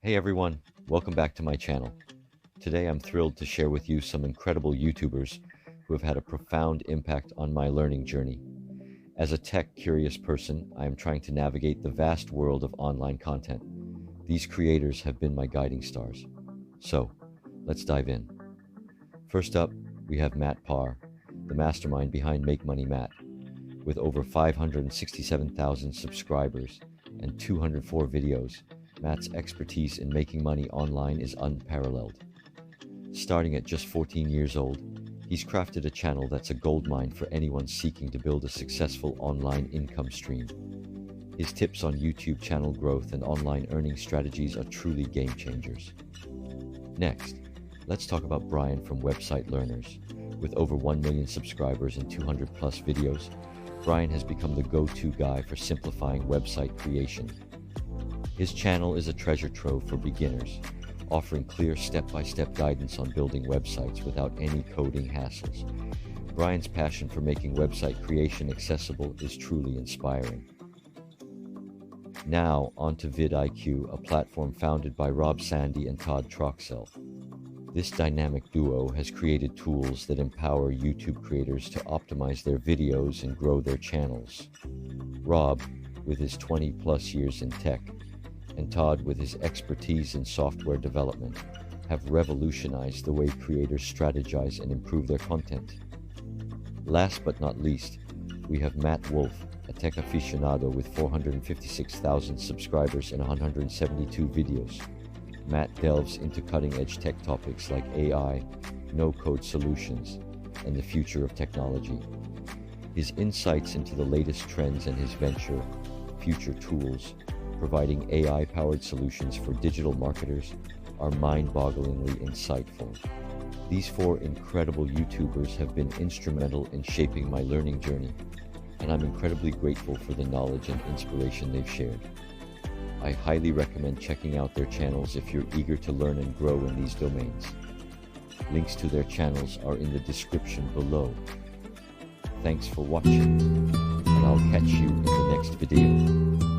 Hey everyone, welcome back to my channel. Today I'm thrilled to share with you some incredible YouTubers who have had a profound impact on my learning journey. As a tech-curious person, I am trying to navigate the vast world of online content. These creators have been my guiding stars. So, let's dive in. First up, we have Matt Parr, the mastermind behind Make Money Matt. With over 567,000 subscribers and 204 videos, Matt's expertise in making money online is unparalleled. Starting at just 14 years old, he's crafted a channel that's a goldmine for anyone seeking to build a successful online income stream. His tips on YouTube channel growth and online earning strategies are truly game changers. Next, let's talk about Brian from Website Learners. With over 1 million subscribers and 200 plus videos, Brian has become the go-to guy for simplifying website creation. His channel is a treasure trove for beginners, offering clear step-by-step guidance on building websites without any coding hassles. Brian's passion for making website creation accessible is truly inspiring. Now, onto VidIQ, a platform founded by Rob Sandy and Todd Troxell. This dynamic duo has created tools that empower YouTube creators to optimize their videos and grow their channels. Rob, with his 20-plus years in tech, and Todd, with his expertise in software development, have revolutionized the way creators strategize and improve their content. Last but not least, we have Matt Wolfe, a tech aficionado with 456,000 subscribers and 172 videos. Matt delves into cutting-edge tech topics like AI, no-code solutions, and the future of technology. His insights into the latest trends and his venture, Future Tools, providing AI-powered solutions for digital marketers, are mind-bogglingly insightful. These four incredible YouTubers have been instrumental in shaping my learning journey, and I'm incredibly grateful for the knowledge and inspiration they've shared. I highly recommend checking out their channels if you're eager to learn and grow in these domains. Links to their channels are in the description below. Thanks for watching, and I'll catch you in the next video.